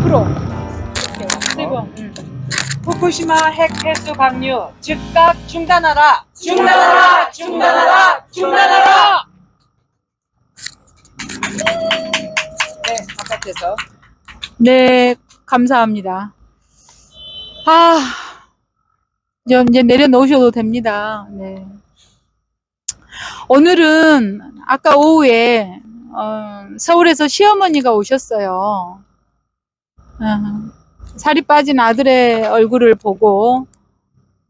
앞으로 그리고 후쿠시마 핵 폐수 방류 즉각 중단하라. 중단하라. 중단하라. 중단하라. 네, 바깥에서. 네, 감사합니다. 이제 내려놓으셔도 됩니다. 네. 오늘은 아까 오후에 서울에서 시어머니가 오셨어요. 살이 빠진 아들의 얼굴을 보고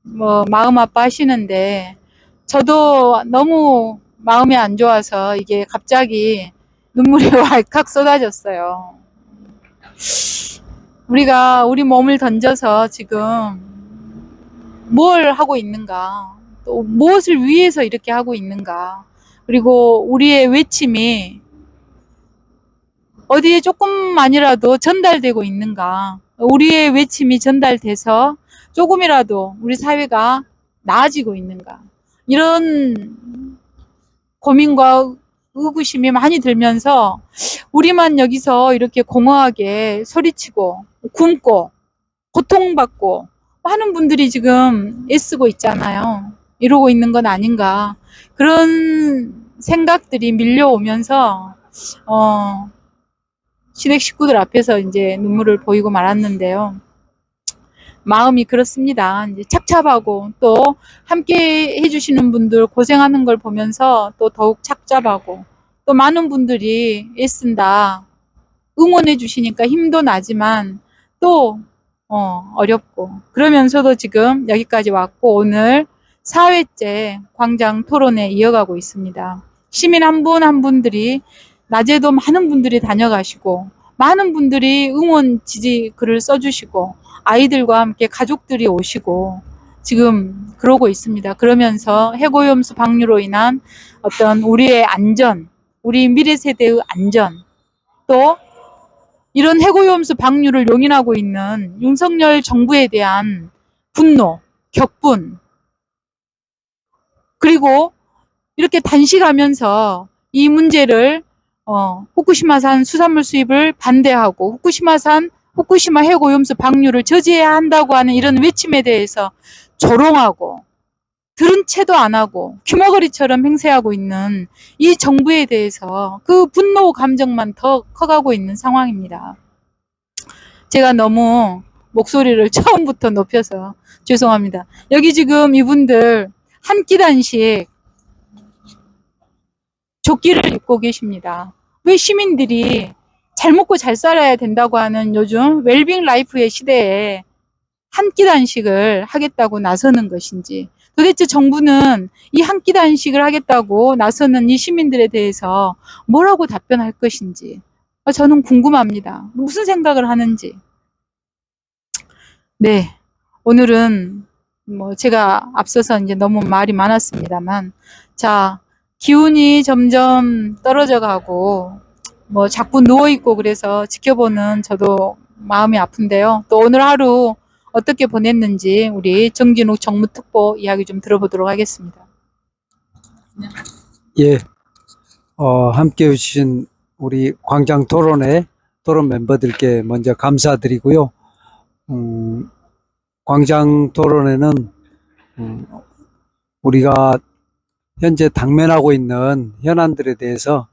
뭐 마음 아파하시는데 저도 너무 마음이 안 좋아서 이게 갑자기 눈물이 왈칵 쏟아졌어요. 우리가 우리 몸을 던져서 지금 뭘 하고 있는가, 또 무엇을 위해서 이렇게 하고 있는가, 그리고 우리의 외침이 어디에 조금만이라도 전달되고 있는가, 우리의 외침이 전달돼서 조금이라도 우리 사회가 나아지고 있는가, 이런 고민과 의구심이 많이 들면서 우리만 여기서 이렇게 공허하게 소리치고 굶고 고통받고 많은 분들이 지금 애쓰고 있잖아요. 이러고 있는 건 아닌가, 그런 생각들이 밀려오면서 시댁 식구들 앞에서 이제 눈물을 보이고 말았는데요. 마음이 그렇습니다. 이제 착잡하고 또 함께 해주시는 분들 고생하는 걸 보면서 또 더욱 착잡하고, 또 많은 분들이 애쓴다 응원해 주시니까 힘도 나지만 또 어렵고, 그러면서도 지금 여기까지 왔고 오늘 4회째 광장 토론회 이어가고 있습니다. 시민 한 분 한 분들이 낮에도 많은 분들이 다녀가시고 많은 분들이 응원 지지 글을 써주시고 아이들과 함께 가족들이 오시고 지금 그러고 있습니다. 그러면서 해고염수 방류로 인한 어떤 우리의 안전, 우리 미래 세대의 안전, 또 이런 해고염수 방류를 용인하고 있는 윤석열 정부에 대한 분노, 격분, 그리고 이렇게 단식하면서 이 문제를 후쿠시마산 수산물 수입을 반대하고 후쿠시마 해고염수 방류를 저지해야 한다고 하는 이런 외침에 대해서 조롱하고 들은 채도 안 하고 귀머거리처럼 행세하고 있는 이 정부에 대해서 그 분노 감정만 더 커가고 있는 상황입니다. 제가 너무 목소리를 처음부터 높여서 죄송합니다. 여기 지금 이분들 한 끼 단식 조끼를 입고 계십니다. 왜 시민들이 잘 먹고 잘 살아야 된다고 하는 요즘 웰빙 라이프의 시대에 한 끼 단식을 하겠다고 나서는 것인지, 도대체 정부는 이 한 끼 단식을 하겠다고 나서는 이 시민들에 대해서 뭐라고 답변할 것인지 저는 궁금합니다. 무슨 생각을 하는지. 네, 오늘은 뭐 제가 앞서서 이제 너무 말이 많았습니다만, 자, 기운이 점점 떨어져 가고 뭐 자꾸 누워 있고 그래서 지켜보는 저도 마음이 아픈데요. 또 오늘 하루 어떻게 보냈는지 우리 정진욱 정무특보 이야기 좀 들어보도록 하겠습니다. 예, 함께 해주신 우리 광장 토론회 토론 멤버들께 먼저 감사드리고요. 광장 토론회는 우리가 현재 당면하고 있는 현안들에 대해서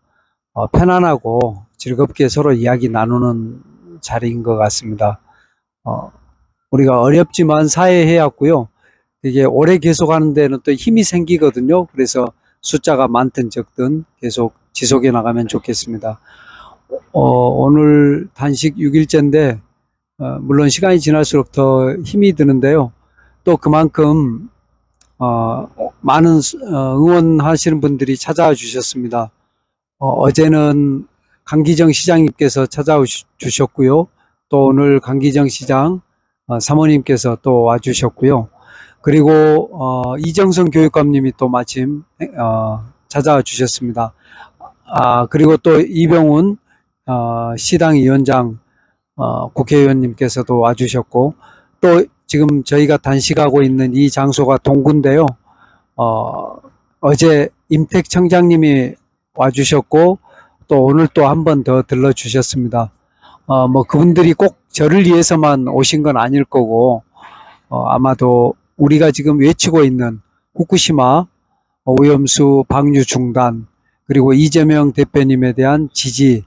편안하고 즐겁게 서로 이야기 나누는 자리인 것 같습니다. 우리가 어렵지만 사회해왔고요. 이게 오래 계속하는 데는 또 힘이 생기거든요. 그래서 숫자가 많든 적든 계속 지속해 나가면 좋겠습니다. 오늘 단식 6일째인데 물론 시간이 지날수록 더 힘이 드는데요. 또 그만큼 많은 응원하시는 분들이 찾아와 주셨습니다. 어제는 강기정 시장님께서 찾아와 주셨고요. 또 오늘 강기정 시장 사모님께서 또 와주셨고요. 그리고 이정선 교육감님이 또 마침 찾아와 주셨습니다. 그리고 또 이병훈 시당위원장 국회의원님께서도 와주셨고, 또 지금 저희가 단식하고 있는 이 장소가 동구인데요. 어제 임택 청장님이 와주셨고 또 오늘 또 한 번 더 들러주셨습니다. 뭐 그분들이 꼭 저를 위해서만 오신 건 아닐 거고, 아마도 우리가 지금 외치고 있는 후쿠시마 오염수 방류 중단, 그리고 이재명 대표님에 대한 지지,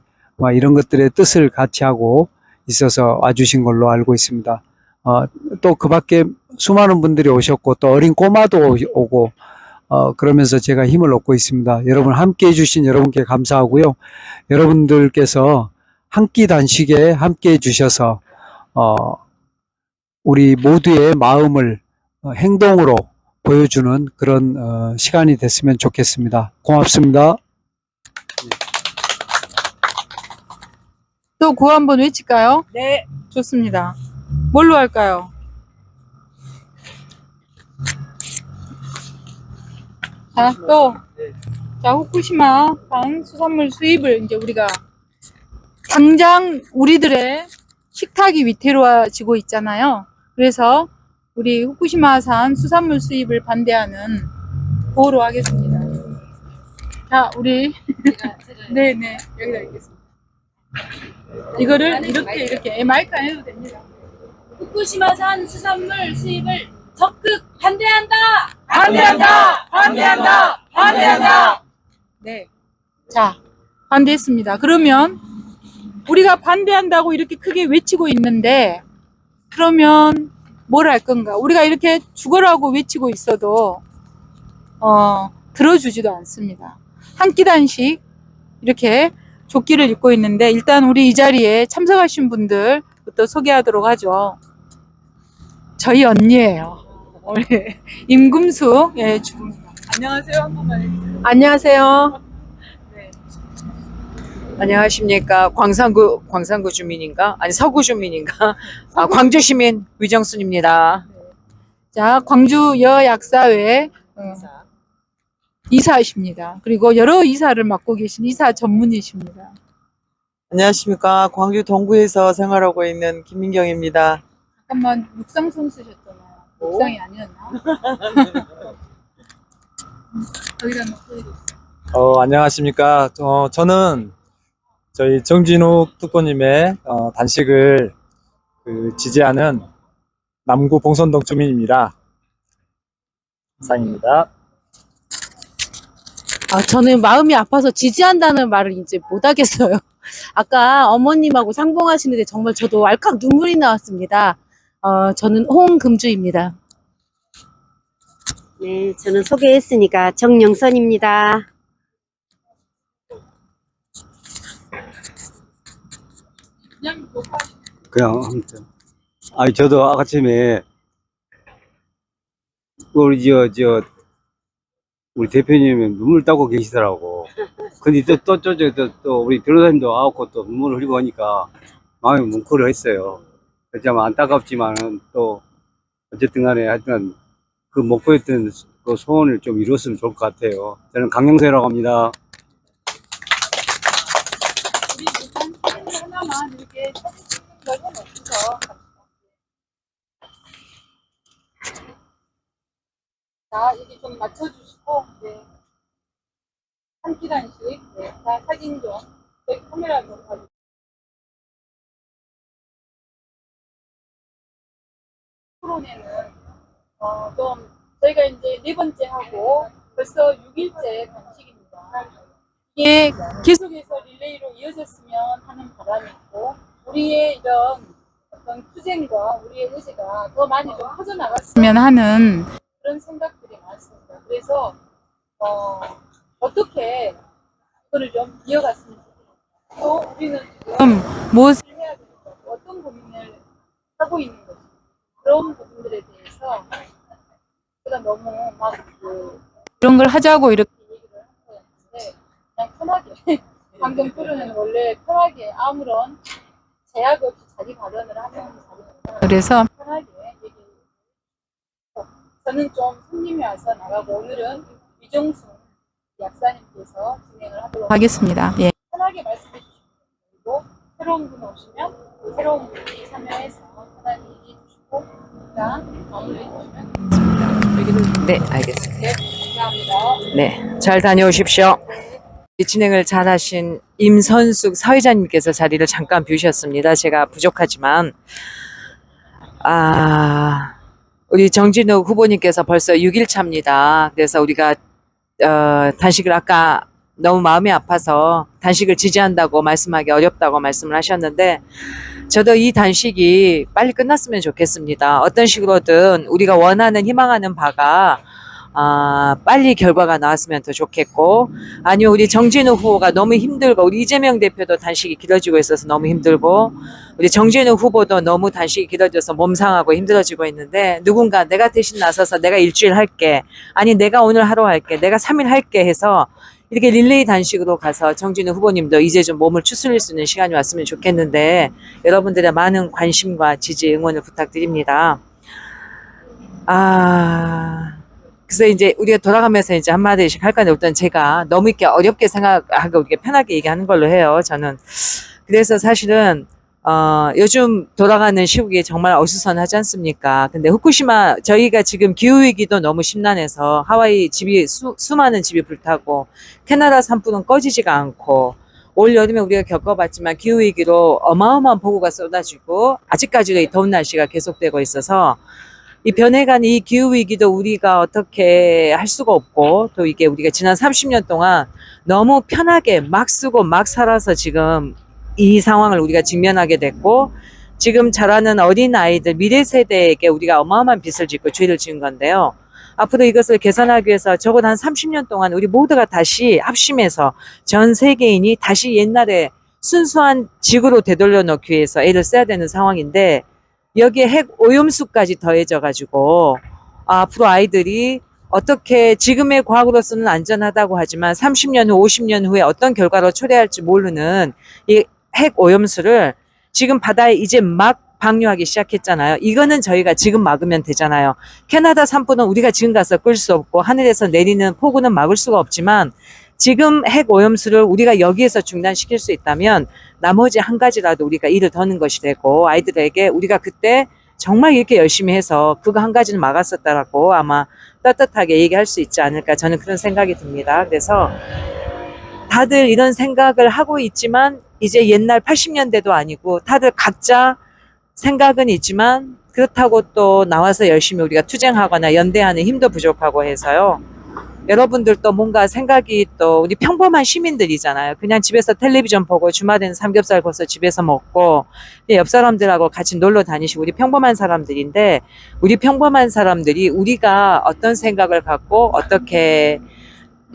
이런 것들의 뜻을 같이 하고 있어서 와주신 걸로 알고 있습니다. 또 그 밖에 수많은 분들이 오셨고, 또 어린 꼬마도 오고, 그러면서 제가 힘을 얻고 있습니다. 여러분 함께 해주신 여러분께 감사하고요. 여러분들께서 한 끼 단식에 함께 해주셔서, 우리 모두의 마음을 행동으로 보여주는 그런 시간이 됐으면 좋겠습니다. 고맙습니다. 또 구호 한번 외칠까요? 네. 좋습니다. 뭘로 할까요? 자, 또, 자, 후쿠시마산 수산물 수입을 이제 우리가 당장 우리들의 식탁이 위태로워지고 있잖아요. 그래서 우리 후쿠시마산 수산물 수입을 반대하는 구호로 하겠습니다. 자, 우리 네네 여기다 있겠습니다. 이거를 이렇게 마이크 안 해도 됩니다. 후쿠시마산 수산물 수입을 적극 반대한다! 반대한다! 반대한다! 반대한다! 네. 자, 반대했습니다. 그러면 우리가 반대한다고 이렇게 크게 외치고 있는데 그러면 뭘 할 건가? 우리가 이렇게 죽어라고 외치고 있어도 들어주지도 않습니다. 한 끼 단식 이렇게 조끼를 입고 있는데 일단 우리 이 자리에 참석하신 분들부터 소개하도록 하죠. 저희 언니예요. 우리 임금숙 주부입니다. 안녕하세요. 한 번만 해주세요. 안녕하세요. 네. 안녕하십니까. 광산구 주민인가? 아니, 서구 주민인가? 광주 시민 위정순입니다. 자, 광주 여약사회 이사이십니다. 그리고 여러 이사를 맡고 계신 이사 전문이십니다. 안녕하십니까. 광주 동구에서 생활하고 있는 김민경입니다. 잠깐만 육상손 쓰셨잖아요. 육상이 아니었나? 여기다 놓고 안녕하십니까. 저는 저희 정진욱 특보님의 단식을 지지하는 남구 봉선동 주민입니다. 이상입니다. 저는 마음이 아파서 지지한다는 말을 이제 못하겠어요. 아까 어머님하고 상봉하시는데 정말 저도 알칵 눈물이 나왔습니다. 저는 홍금주입니다. 네, 저는 소개했으니까 정영선입니다. 그냥, 아무튼. 아니, 저도 아침에, 우리 대표님이 눈물 따고 계시더라고. 근데 또 우리 변호사님도 와갖고 또 눈물을 흘리고 하니까 마음이 뭉클을 했어요. 참 안타깝지만은 또, 어쨌든 간에 하여튼 그 목표했던 그 소원을 좀 이뤘으면 좋을 것 같아요. 저는 강영세라고 합니다. 우리 일단 사진 하나만 이렇게 사진 찍는 걸 해놓고서 자, 여기 좀 맞춰주시고, 네. 한 끼 단식, 네. 자, 사진 좀, 여기 카메라 좀 봐주세요. 토론회는, 좀, 저희가 이제 네 번째 하고, 벌써 6일째 단식입니다. 이게 계속해서 릴레이로 이어졌으면 하는 바람이 있고, 우리의 이런 어떤 투쟁과 우리의 의지가 더 많이 좀 퍼져나갔으면 하는 그런 생각들이 많습니다. 그래서 어떻게 이거를 좀 이어갔으면 좋겠습니다. 또 우리는 지금 무엇을 해야 될까, 어떤 고민을 하고 있는 것인지 그런 부분들에 대해서 제가 너무 막 이런 걸 하자고 이렇게 얘기를 한 거였는데 그냥 편하게 방금 토론회는 원래 편하게 아무런 제약 없이 자기 발언을 하는 자리입니다. 그래서 편하게 저는 좀 손님이 와서 나가고 오늘은 위정순 약사님께서 진행을 하도록 하겠습니다. 예. 편하게 말씀해 주시면 되고 새로운 분 오시면 새로운 분이 참여해서 편하게 얘기해 주시고 일단 마무리해 주시면 되겠습니다. 네, 알겠습니다. 네, 감사합니다. 네, 잘 다녀오십시오. 이 진행을 잘하신 임선숙 사회자님께서 자리를 잠깐 비우셨습니다. 제가 부족하지만 우리 정진욱 후보님께서 벌써 6일 차입니다. 그래서 우리가 단식을 아까 너무 마음이 아파서 단식을 지지한다고 말씀하기 어렵다고 말씀을 하셨는데 저도 이 단식이 빨리 끝났으면 좋겠습니다. 어떤 식으로든 우리가 원하는 희망하는 바가 빨리 결과가 나왔으면 더 좋겠고, 아니요 우리 정진욱 후보가 너무 힘들고 우리 이재명 대표도 단식이 길어지고 있어서 너무 힘들고 우리 정진욱 후보도 너무 단식이 길어져서 몸 상하고 힘들어지고 있는데, 누군가 내가 대신 나서서 내가 일주일 할게, 아니 내가 오늘 하루 할게, 내가 3일 할게 해서 이렇게 릴레이 단식으로 가서 정진욱 후보님도 이제 좀 몸을 추스릴 수 있는 시간이 왔으면 좋겠는데, 여러분들의 많은 관심과 지지 응원을 부탁드립니다. 그래서 이제 우리가 돌아가면서 이제 한마디씩 할 건데, 일단 제가 너무 이렇게 어렵게 생각하고 이렇게 편하게 얘기하는 걸로 해요, 저는. 그래서 사실은 요즘 돌아가는 시국이 정말 어수선하지 않습니까? 근데 후쿠시마, 저희가 지금 기후위기도 너무 심란해서 하와이 집이 수많은 집이 불타고 캐나다 산불은 꺼지지가 않고, 올 여름에 우리가 겪어봤지만 기후위기로 어마어마한 폭우가 쏟아지고 아직까지도 이 더운 날씨가 계속되고 있어서 이 변해가는 이 기후위기도 우리가 어떻게 할 수가 없고, 또 이게 우리가 지난 30년 동안 너무 편하게 막 쓰고 막 살아서 지금 이 상황을 우리가 직면하게 됐고, 지금 자라는 어린 아이들 미래 세대에게 우리가 어마어마한 빚을 짓고 죄를 지은 건데요. 앞으로 이것을 개선하기 위해서 적어도 한 30년 동안 우리 모두가 다시 합심해서 전 세계인이 다시 옛날에 순수한 지구로 되돌려 놓기 위해서 애를 써야 되는 상황인데, 여기에 핵 오염수까지 더해져 가지고 앞으로 아이들이 어떻게 지금의 과학으로서는 안전하다고 하지만 30년 후 50년 후에 어떤 결과로 초래할지 모르는 이 핵 오염수를 지금 바다에 이제 막 방류하기 시작했잖아요. 이거는 저희가 지금 막으면 되잖아요. 캐나다 산불은 우리가 지금 가서 끌 수 없고 하늘에서 내리는 폭우는 막을 수가 없지만, 지금 핵 오염수를 우리가 여기에서 중단시킬 수 있다면 나머지 한 가지라도 우리가 일을 더는 것이 되고, 아이들에게 우리가 그때 정말 이렇게 열심히 해서 그거 한 가지는 막았었다라고 아마 떳떳하게 얘기할 수 있지 않을까, 저는 그런 생각이 듭니다. 그래서 다들 이런 생각을 하고 있지만 이제 옛날 80년대도 아니고, 다들 각자 생각은 있지만 그렇다고 또 나와서 열심히 우리가 투쟁하거나 연대하는 힘도 부족하고 해서요. 여러분들도 뭔가 생각이, 또 우리 평범한 시민들이잖아요. 그냥 집에서 텔레비전 보고 주말에는 삼겹살 구워서 집에서 먹고 옆 사람들하고 같이 놀러 다니시고 우리 평범한 사람들인데, 우리 평범한 사람들이 우리가 어떤 생각을 갖고 어떻게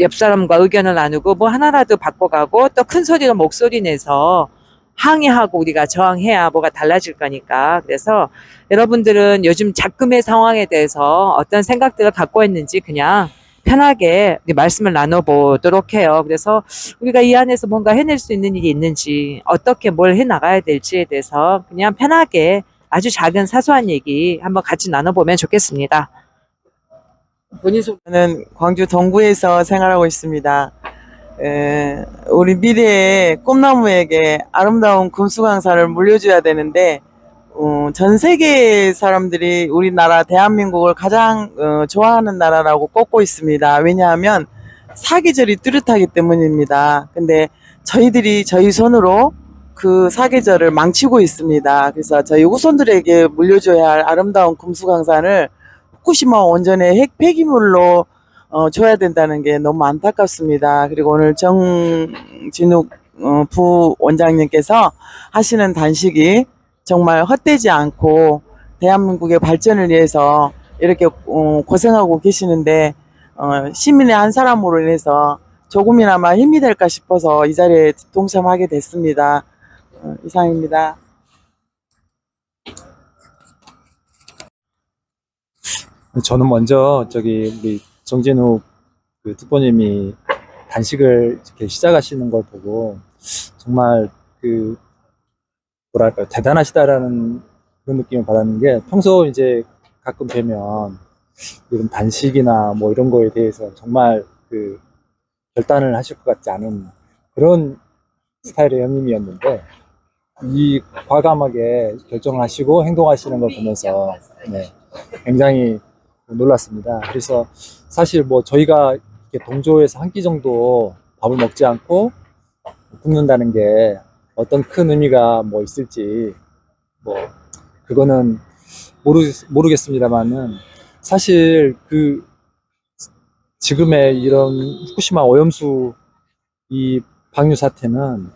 옆 사람과 의견을 나누고 뭐 하나라도 바꿔가고 또 큰 소리로 목소리 내서 항의하고 우리가 저항해야 뭐가 달라질 거니까. 그래서 여러분들은 요즘 작금의 상황에 대해서 어떤 생각들을 갖고 있는지 그냥 편하게 말씀을 나눠보도록 해요. 그래서 우리가 이 안에서 뭔가 해낼 수 있는 일이 있는지, 어떻게 뭘 해나가야 될지에 대해서 그냥 편하게 아주 작은 사소한 얘기 한번 같이 나눠보면 좋겠습니다. 본인 소개. 저는 광주 동구에서 생활하고 있습니다. 우리 미래의 꿈나무에게 아름다운 금수강산을 물려줘야 되는데, 전 세계 사람들이 우리나라 대한민국을 가장 좋아하는 나라라고 꼽고 있습니다. 왜냐하면 사계절이 뚜렷하기 때문입니다. 근데 저희들이 저희 손으로 그 사계절을 망치고 있습니다. 그래서 저희 후손들에게 물려줘야 할 아름다운 금수강산을 후쿠시마 원전의 핵 폐기물로 줘야 된다는 게 너무 안타깝습니다. 그리고 오늘 정진욱 부원장님께서 하시는 단식이 정말 헛되지 않고 대한민국의 발전을 위해서 이렇게 고생하고 계시는데, 시민의 한 사람으로 인해서 조금이나마 힘이 될까 싶어서 이 자리에 동참하게 됐습니다. 이상입니다. 저는 먼저 우리 정진욱 그 특보님이 단식을 이렇게 시작하시는 걸 보고 정말 뭐랄까요, 대단하시다라는 그런 느낌을 받았는 게, 평소 이제 가끔 뵈면 이런 단식이나 뭐 이런 거에 대해서 정말 결단을 하실 것 같지 않은 그런 스타일의 형님이었는데, 이 과감하게 결정을 하시고 행동하시는 걸 보면서 굉장히 놀랐습니다. 그래서 사실 뭐 저희가 이렇게 동조해서 한 끼 정도 밥을 먹지 않고 굶는다는 게 어떤 큰 의미가 뭐 있을지 뭐 그거는 모르겠습니다만은 사실 그 지금의 이런 후쿠시마 오염수 이 방류 사태는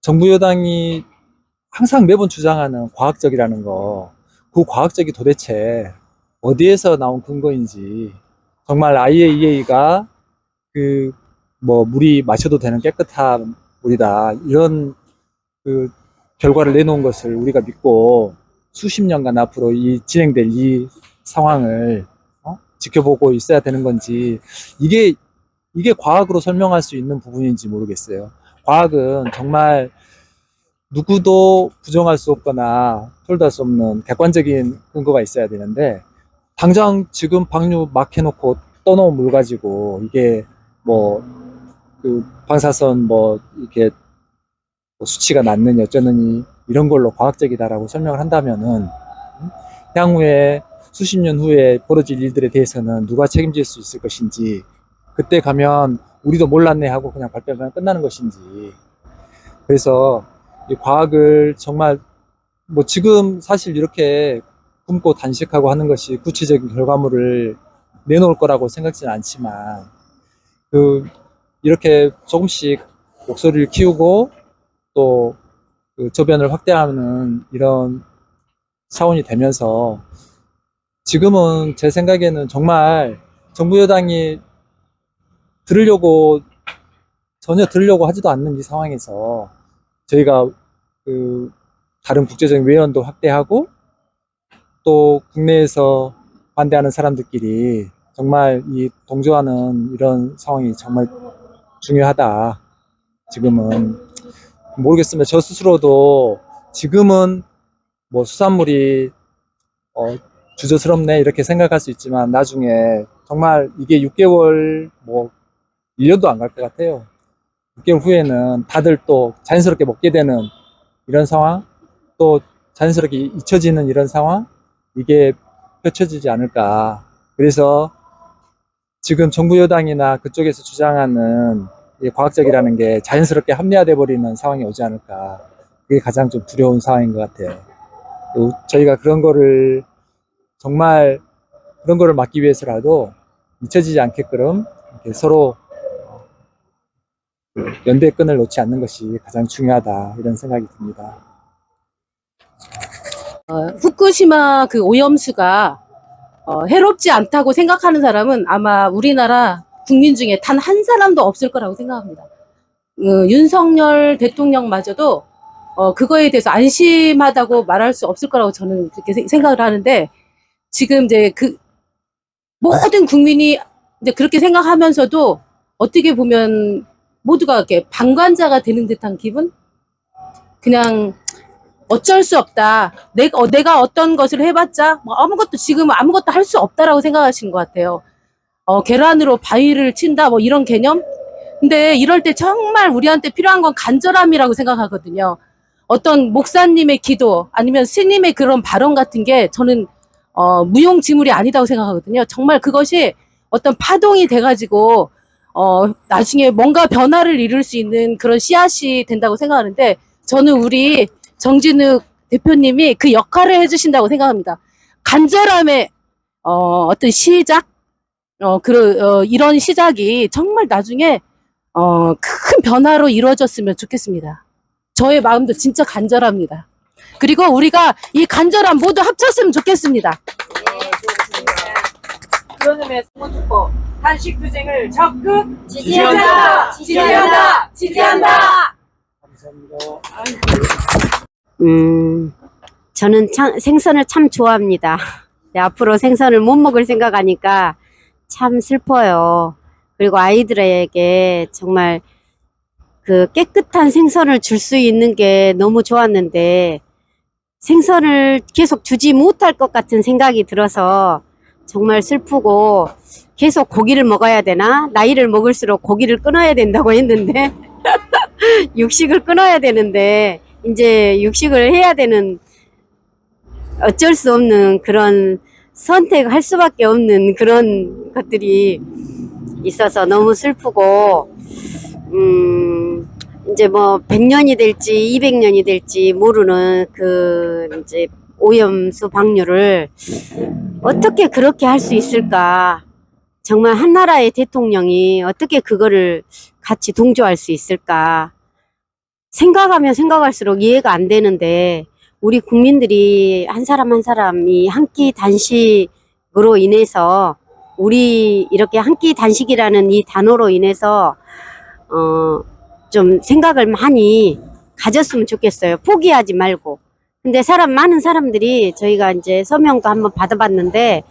정부 여당이 항상 매번 주장하는 과학적이라는 거, 그 과학적이 도대체 어디에서 나온 근거인지, 정말 IAEA가 그 뭐 물이 마셔도 되는 깨끗한 물이다 이런 그 결과를 내놓은 것을 우리가 믿고 수십 년간 앞으로 진행될 이 상황을 지켜보고 있어야 되는 건지, 이게 과학으로 설명할 수 있는 부분인지 모르겠어요. 과학은 정말 누구도 부정할 수 없거나 토론할 수 없는 객관적인 근거가 있어야 되는데, 당장 지금 방류 막 해놓고 떠놓은 물 가지고 이게 뭐 그 방사선 뭐 이렇게 뭐 수치가 낮느니 어쩌느니 이런 걸로 과학적이다라고 설명을 한다면은 향후에 수십 년 후에 벌어질 일들에 대해서는 누가 책임질 수 있을 것인지, 그때 가면 우리도 몰랐네 하고 그냥 발표하면 끝나는 것인지. 그래서 이 과학을 정말 뭐 지금 사실 이렇게 굶고 단식하고 하는 것이 구체적인 결과물을 내놓을 거라고 생각지는 않지만, 이렇게 조금씩 목소리를 키우고 또 그 저변을 확대하는 이런 차원이 되면서, 지금은 제 생각에는 정말 정부 여당이 전혀 들으려고 하지도 않는 이 상황에서 저희가 그 다른 국제적인 외연도 확대하고 또 국내에서 반대하는 사람들끼리 정말 이 동조하는 이런 상황이 정말 중요하다. 지금은 모르겠습니다. 저 스스로도 지금은 뭐 수산물이 주저스럽네 이렇게 생각할 수 있지만, 나중에 정말 이게 6개월 뭐 1년도 안 갈 것 같아요. 6개월 후에는 다들 또 자연스럽게 먹게 되는 이런 상황, 또 자연스럽게 잊혀지는 이런 상황, 이게 펼쳐지지 않을까. 그래서 지금 정부 여당이나 그쪽에서 주장하는 이 과학적이라는 게 자연스럽게 합리화돼 버리는 상황이 오지 않을까. 그게 가장 좀 두려운 상황인 것 같아요. 저희가 정말 그런 거를 막기 위해서라도 잊혀지지 않게끔 이렇게 서로 연대의 끈을 놓지 않는 것이 가장 중요하다, 이런 생각이 듭니다. 후쿠시마 그 오염수가 해롭지 않다고 생각하는 사람은 아마 우리나라 국민 중에 단 한 사람도 없을 거라고 생각합니다. 윤석열 대통령마저도 그거에 대해서 안심하다고 말할 수 없을 거라고 저는 그렇게 생각을 하는데, 지금 이제 그 모든 국민이 이제 그렇게 생각하면서도 어떻게 보면 모두가 이렇게 방관자가 되는 듯한 기분? 그냥 어쩔 수 없다. 내가 어떤 것을 해봤자 뭐 지금은 아무것도 할 수 없다라고 생각하시는 것 같아요. 계란으로 바위를 친다 뭐 이런 개념? 근데 이럴 때 정말 우리한테 필요한 건 간절함이라고 생각하거든요. 어떤 목사님의 기도 아니면 스님의 그런 발언 같은 게 저는 무용지물이 아니다고 생각하거든요. 정말 그것이 어떤 파동이 돼가지고 나중에 뭔가 변화를 이룰 수 있는 그런 씨앗이 된다고 생각하는데, 저는 우리 정진욱 대표님이 그 역할을 해주신다고 생각합니다. 간절함의 어떤 시작, 이런 시작이 정말 나중에 큰 변화로 이루어졌으면 좋겠습니다. 저의 마음도 진짜 간절합니다. 그리고 우리가 이 간절함 모두 합쳤으면 좋겠습니다. 그런 의미에서 모두고 단식 투쟁을 적극 지지한다! 지지한다! 지지한다! 감사합니다. 저는 생선을 참 좋아합니다. 네, 앞으로 생선을 못 먹을 생각하니까 참 슬퍼요. 그리고 아이들에게 정말 그 깨끗한 생선을 줄 수 있는 게 너무 좋았는데, 생선을 계속 주지 못할 것 같은 생각이 들어서 정말 슬프고, 계속 고기를 먹어야 되나? 나이를 먹을수록 고기를 끊어야 된다고 했는데 육식을 끊어야 되는데 이제 육식을 해야 되는, 어쩔 수 없는 그런 선택할 수밖에 없는 그런 것들이 있어서 너무 슬프고, 이제 뭐 100년이 될지 200년이 될지 모르는 그 이제 오염수 방류를 어떻게 그렇게 할 수 있을까? 정말 한 나라의 대통령이 어떻게 그거를 같이 동조할 수 있을까? 생각하면 생각할수록 이해가 안 되는데 우리 국민들이 한 사람 한 사람이 한 끼 단식으로 인해서 우리 이렇게 한 끼 단식이라는 이 단어로 인해서 좀 생각을 많이 가졌으면 좋겠어요. 포기하지 말고. 근데 많은 사람들이 저희가 이제 서명도 한번 받아봤는데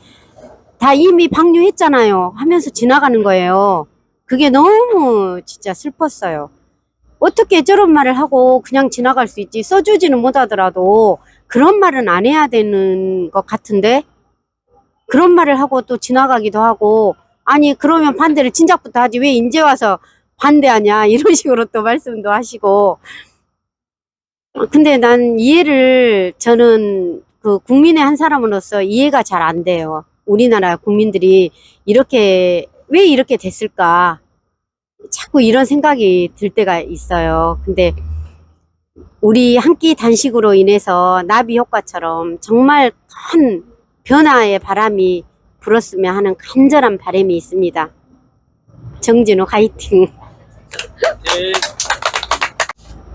다 이미 방류했잖아요 하면서 지나가는 거예요. 그게 너무 진짜 슬펐어요. 어떻게 저런 말을 하고 그냥 지나갈 수 있지? 써주지는 못하더라도 그런 말은 안 해야 되는 것 같은데 그런 말을 하고 또 지나가기도 하고 아니 그러면 반대를 진작부터 하지 왜 이제 와서 반대하냐 이런 식으로 또 말씀도 하시고 근데 저는 그 국민의 한 사람으로서 이해가 잘 안 돼요. 우리나라 국민들이 왜 이렇게 됐을까? 자꾸 이런 생각이 들 때가 있어요. 근데 우리 한 끼 단식으로 인해서 나비 효과처럼 정말 큰 변화의 바람이 불었으면 하는 간절한 바람이 있습니다. 정진우 화이팅!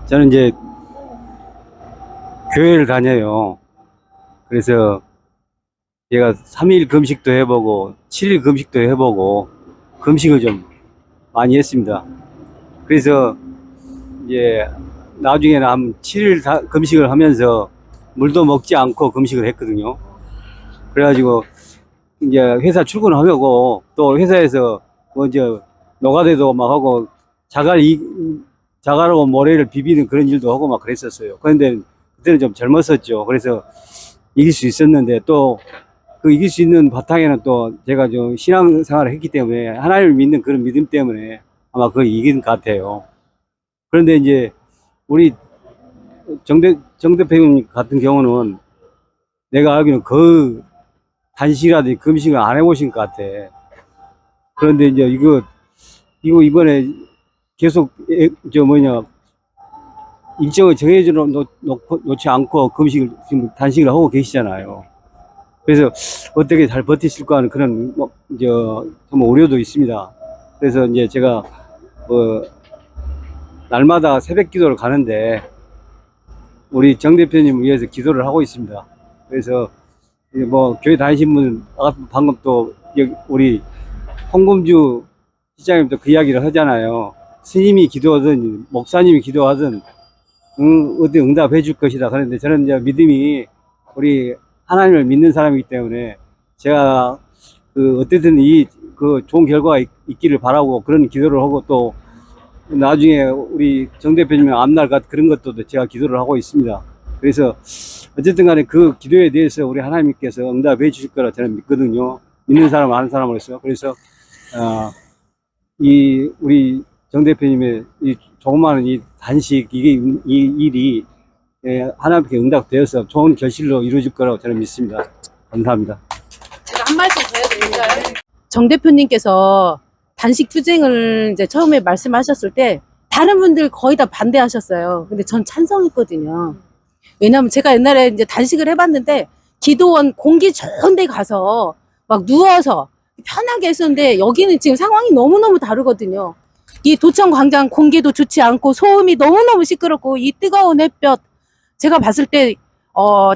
저는 이제 교회를 다녀요. 그래서 제가 3일 금식도 해보고 7일 금식도 해보고 금식을 좀 많이 했습니다. 그래서 이제 나중에는 한 7일 금식을 하면서 물도 먹지 않고 금식을 했거든요. 그래가지고 이제 회사 출근하고 또 회사에서 먼저 노가대도 막 하고 자갈하고 모래를 비비는 그런 일도 하고 막 그랬었어요. 그런데 그때는 좀 젊었었죠. 그래서 이길 수 있었는데 또 그 이길 수 있는 바탕에는 또 제가 좀 신앙생활을 했기 때문에 하나님을 믿는 그런 믿음 때문에 아마 그걸 이긴 것 같아요. 그런데 이제 우리 정 대표님 같은 경우는 내가 알기로는 그 단식이라든지 금식을 안 해보신 것 같아. 그런데 이제 이거 이번에 계속 일정을 정해져 놓지 않고 지금 단식을 하고 계시잖아요. 그래서 어떻게 잘 버티실까 하는 그런 정말 우려도 있습니다. 그래서 이제 제가 날마다 새벽 기도를 가는데 우리 정 대표님을 위해서 기도를 하고 있습니다. 그래서 교회 다니신 분 방금 또 우리 홍금주 시장님도 그 이야기를 하잖아요. 스님이 기도하든 목사님이 기도하든 어디 응답해 줄 것이다. 그런데 저는 이제 믿음이 우리 하나님을 믿는 사람이기 때문에 제가 어쨌든 그 좋은 결과가 있기를 바라고 그런 기도를 하고 또 나중에 우리 정 대표님의 앞날 그런 것도 제가 기도를 하고 있습니다. 그래서 어쨌든 간에 그 기도에 대해서 우리 하나님께서 응답해 주실 거라 저는 믿거든요. 믿는 사람 아는 사람으로서. 그래서 우리 정 대표님의 이 조그마한 이 단식 이 일이 하나님께 응답되어서 좋은 결실로 이루어질 거라고 저는 믿습니다. 감사합니다. 제가 한 말씀 더 해도 될까요? 정 대표님께서 단식 투쟁을 이제 처음에 말씀하셨을 때 다른 분들 거의 다 반대하셨어요. 근데 전 찬성했거든요. 왜냐면 제가 옛날에 이제 단식을 해봤는데 기도원 공기 좋은 데 가서 막 누워서 편하게 했었는데 여기는 지금 상황이 너무너무 다르거든요. 이 도청 광장 공기도 좋지 않고 소음이 너무너무 시끄럽고 이 뜨거운 햇볕 제가 봤을 때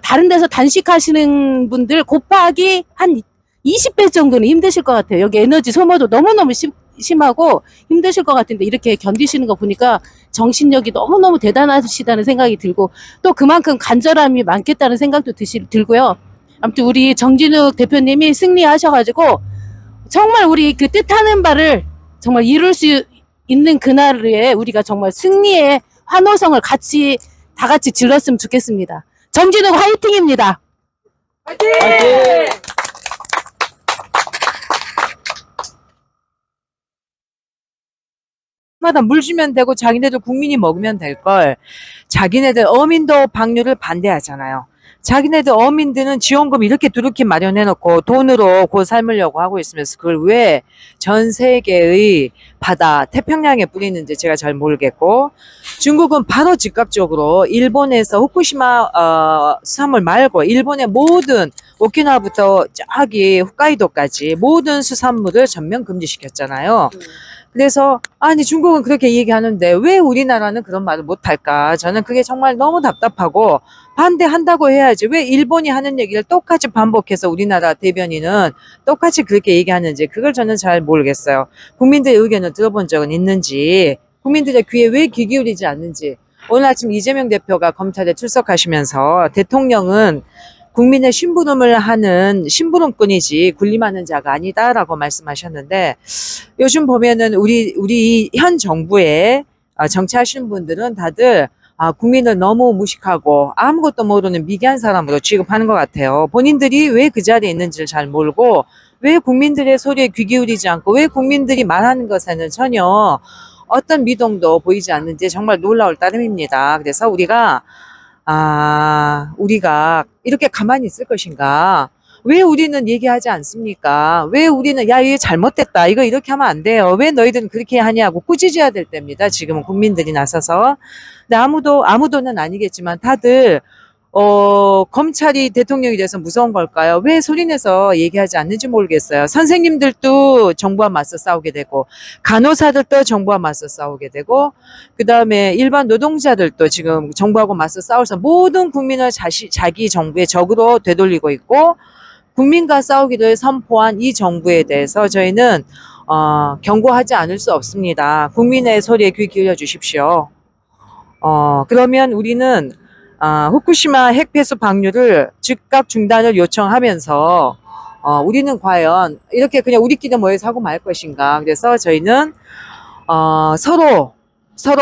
다른 데서 단식하시는 분들 곱하기 한 20배 정도는 힘드실 것 같아요. 여기 에너지 소모도 너무너무 심하고 힘드실 것 같은데 이렇게 견디시는 거 보니까 정신력이 너무너무 대단하시다는 생각이 들고 또 그만큼 간절함이 많겠다는 생각도 들고요. 아무튼 우리 정진욱 대표님이 승리하셔가지고 정말 우리 그 뜻하는 바를 정말 이룰 수 있는 그날에 우리가 정말 승리의 환호성을 다 같이 질렀으면 좋겠습니다. 정진욱 화이팅입니다. 화이팅! 마다 물 주면 되고 자기네들 국민이 먹으면 될 걸 자기네들 어민도 방류를 반대하잖아요. 자기네들 어민들은 지원금 이렇게 두둑히 마련해놓고 돈으로 고 삶으려고 하고 있으면서 그걸 왜 전 세계의 바다 태평양에 뿌리는지 제가 잘 모르겠고, 중국은 바로 즉각적으로 일본에서 후쿠시마 수산물 말고 일본의 모든 오키나와부터 저기 홋카이도까지 모든 수산물을 전면 금지시켰잖아요. 그래서 아니 중국은 그렇게 얘기하는데 왜 우리나라는 그런 말을 못할까? 저는 그게 정말 너무 답답하고, 반대한다고 해야지 왜 일본이 하는 얘기를 똑같이 반복해서 우리나라 대변인은 똑같이 그렇게 얘기하는지 그걸 저는 잘 모르겠어요. 국민들의 의견을 들어본 적은 있는지, 국민들의 귀에 왜 귀 기울이지 않는지. 오늘 아침 이재명 대표가 검찰에 출석하시면서 대통령은 국민의 심부름을 하는 심부름꾼이지 군림하는 자가 아니다라고 말씀하셨는데, 요즘 보면은 우리 현 정부에 정치하시는 분들은 다들 국민을 너무 무식하고 아무것도 모르는 미개한 사람으로 취급하는 것 같아요. 본인들이 왜 그 자리에 있는지를 잘 모르고, 왜 국민들의 소리에 귀 기울이지 않고, 왜 국민들이 말하는 것에는 전혀 어떤 미동도 보이지 않는지 정말 놀라울 따름입니다. 그래서 우리가 이렇게 가만히 있을 것인가? 왜 우리는 얘기하지 않습니까? 왜 우리는 야, 이게 잘못됐다. 이거 이렇게 하면 안 돼요. 왜 너희들은 그렇게 하냐고 꾸짖어야 될 때입니다. 지금은 국민들이 나서서. 근데 아무도는 아니겠지만 다들 검찰이 대통령이 돼서 무서운 걸까요? 왜 소리내서 얘기하지 않는지 모르겠어요. 선생님들도 정부와 맞서 싸우게 되고, 간호사들도 정부와 맞서 싸우게 되고, 그 다음에 일반 노동자들도 지금 정부하고 맞서 싸워서 모든 국민을 자기 정부의 적으로 되돌리고 있고, 국민과 싸우기를 선포한 이 정부에 대해서 저희는 경고하지 않을 수 없습니다. 국민의 소리에 귀 기울여 주십시오. 그러면 우리는 후쿠시마 핵폐수 방류를 즉각 중단을 요청하면서 우리는 과연 이렇게 그냥 우리끼리 모여서 하고 말 것인가. 그래서 저희는 서로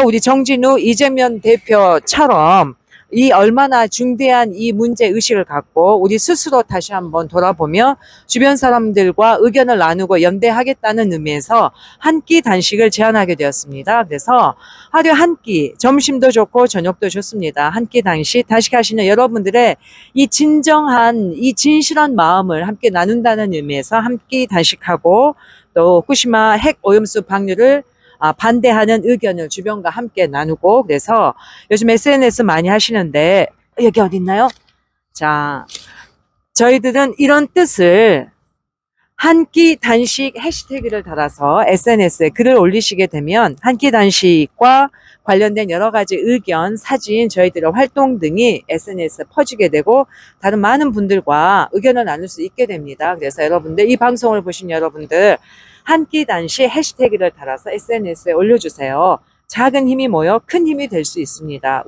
우리 정진우 이재명 대표처럼 이 얼마나 중대한 이 문제 의식을 갖고 우리 스스로 다시 한번 돌아보며 주변 사람들과 의견을 나누고 연대하겠다는 의미에서 한 끼 단식을 제안하게 되었습니다. 그래서 하루에 한 끼, 점심도 좋고 저녁도 좋습니다. 한 끼 단식하시는 여러분들의 이 진정한, 이 진실한 마음을 함께 나눈다는 의미에서 한 끼 단식하고, 또 후쿠시마 핵 오염수 방류를 반대하는 의견을 주변과 함께 나누고, 그래서 요즘 SNS 많이 하시는데 여기 어디 있나요? 자, 저희들은 이런 뜻을 한 끼 단식 해시태그를 달아서 SNS에 글을 올리시게 되면 한 끼 단식과 관련된 여러 가지 의견, 사진, 저희들의 활동 등이 SNS에 퍼지게 되고 다른 많은 분들과 의견을 나눌 수 있게 됩니다. 그래서 여러분들, 이 방송을 보신 여러분들 한 끼 단식 해시태그를 달아서 SNS에 올려주세요. 작은 힘이 모여 큰 힘이 될 수 있습니다.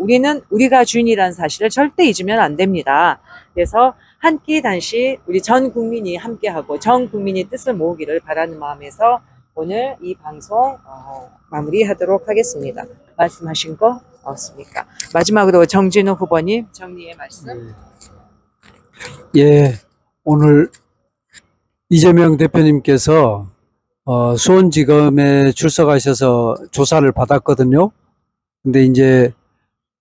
우리가 주인이라는 사실을 절대 잊으면 안 됩니다. 그래서 한 끼 단식 우리 전 국민이 함께하고 전 국민이 뜻을 모으기를 바라는 마음에서 오늘 이 방송 마무리하도록 하겠습니다. 말씀하신 거 없습니까? 마지막으로 정진우 후보님 정리의 말씀. 예, 오늘 이재명 대표님께서 수원지검에 출석하셔서 조사를 받았거든요. 근데 이제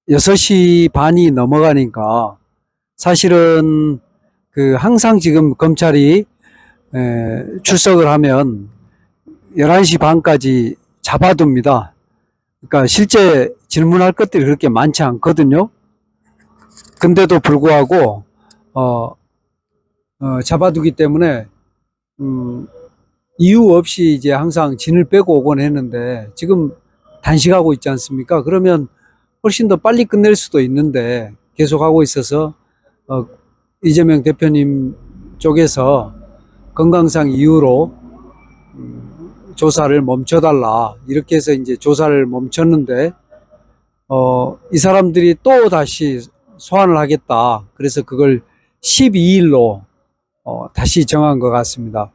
6시 반이 넘어가니까 사실은 항상 지금 검찰이 출석을 하면 11시 반까지 잡아둡니다. 그러니까 실제 질문할 것들이 그렇게 많지 않거든요. 근데도 불구하고 잡아두기 때문에 이유 없이 이제 항상 진을 빼고 오곤 했는데 지금 단식하고 있지 않습니까? 그러면 훨씬 더 빨리 끝낼 수도 있는데 계속 하고 있어서 이재명 대표님 쪽에서 건강상 이유로 조사를 멈춰달라 이렇게 해서 이제 조사를 멈췄는데 이 사람들이 또 다시 소환을 하겠다. 그래서 그걸 12일로 다시 정한 것 같습니다.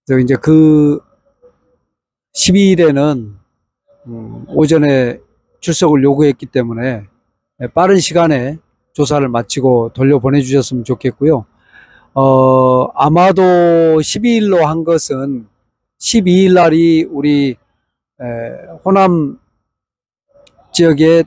그래서 이제 그 12일에는 오전에 출석을 요구했기 때문에 빠른 시간에 조사를 마치고 돌려보내주셨으면 좋겠고요. 아마도 12일로 한 것은 12일 날이 우리 호남 지역의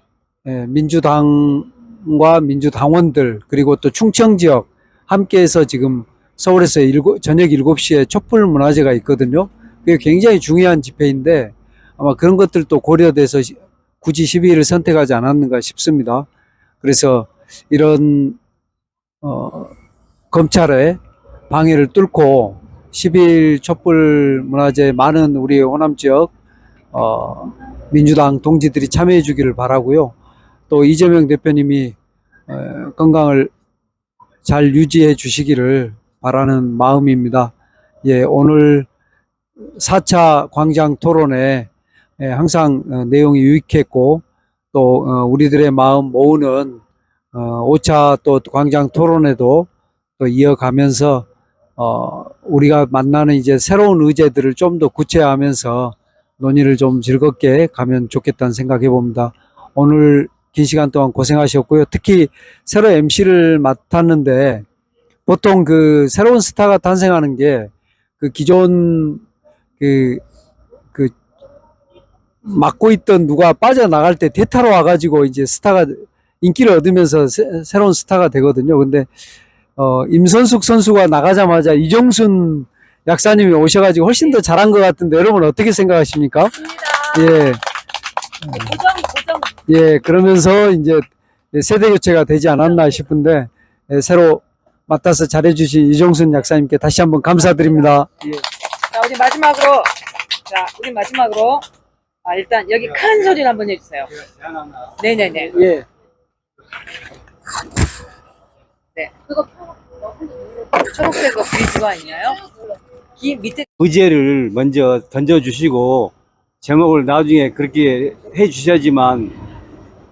민주당 민주당과 민주당원들 그리고 또 충청 지역 함께해서 지금 서울에서 저녁 7시에 촛불 문화제가 있거든요. 그게 굉장히 중요한 집회인데 아마 그런 것들도 고려돼서 굳이 12일을 선택하지 않았는가 싶습니다. 그래서 이런 검찰의 방해를 뚫고 12일 촛불 문화제 많은 우리 호남 지역 민주당 동지들이 참여해 주기를 바라고요. 또 이재명 대표님이 건강을 잘 유지해 주시기를 바라는 마음입니다. 예, 오늘 4차 광장 토론회 항상 내용이 유익했고 또 우리들의 마음 모으는 5차 또 광장 토론회도 또 이어가면서 우리가 만나는 이제 새로운 의제들을 좀 더 구체화하면서 논의를 좀 즐겁게 가면 좋겠다는 생각해 봅니다. 오늘 긴 시간 동안 고생하셨고요. 특히 새로 MC를 맡았는데 보통 그 새로운 스타가 탄생하는 게 그 기존 그 맡고 있던 누가 빠져나갈 때 대타로 와가지고 이제 스타가 인기를 얻으면서 새로운 스타가 되거든요. 근데 임선숙 선수가 나가자마자 이정순 약사님이 오셔가지고 훨씬 더 잘한 것 같은데 여러분 어떻게 생각하십니까? 예. 예, 그러면서 이제 세대 교체가 되지 않았나 싶은데 새로 맡아서 잘해주신 이정순 약사님께 다시 한번 감사드립니다. 예. 자, 우리 마지막으로 일단 여기 큰 소리를 한번 해주세요. 네네네. 예. 네. 그거 초록색 거 브리즈가 있나요? 밑에 의제를 먼저 던져주시고 제목을 나중에 그렇게 해주셔야지만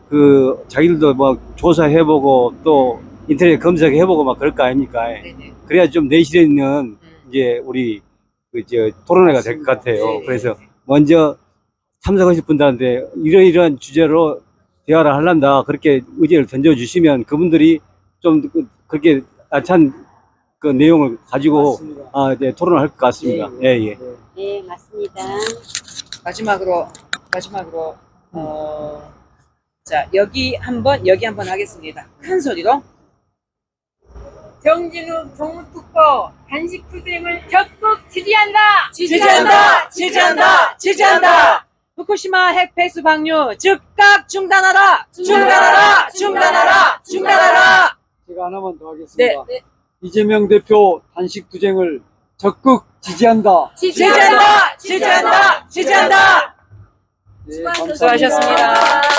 그 자기들도 뭐 조사해보고 또 인터넷 검색해보고 막 그럴 거 아닙니까? 네네. 그래야 좀 내실에 있는 이제 우리 토론회가 될 것 같아요. 네. 그래서 먼저 참석하실 분들한테 이러이러한 주제로 대화를 하란다 그렇게 의제를 던져주시면 그분들이 좀 그렇게 알찬 그 내용을 가지고 네, 토론을 할 것 같습니다. 예. 네, 맞습니다. 마지막으로 자 여기 한번 하겠습니다. 큰 소리로. 정진우 정무특보 단식 투쟁을 적극 지지한다. 지지한다. 후쿠시마 핵 폐수 방류 즉각 중단하라. 중단하라. 제가 하나만 더 하겠습니다. 네. 이재명 대표 단식 투쟁을 적극 지지한다. 지지한다. 네, 감사합니다. 수고하셨습니다.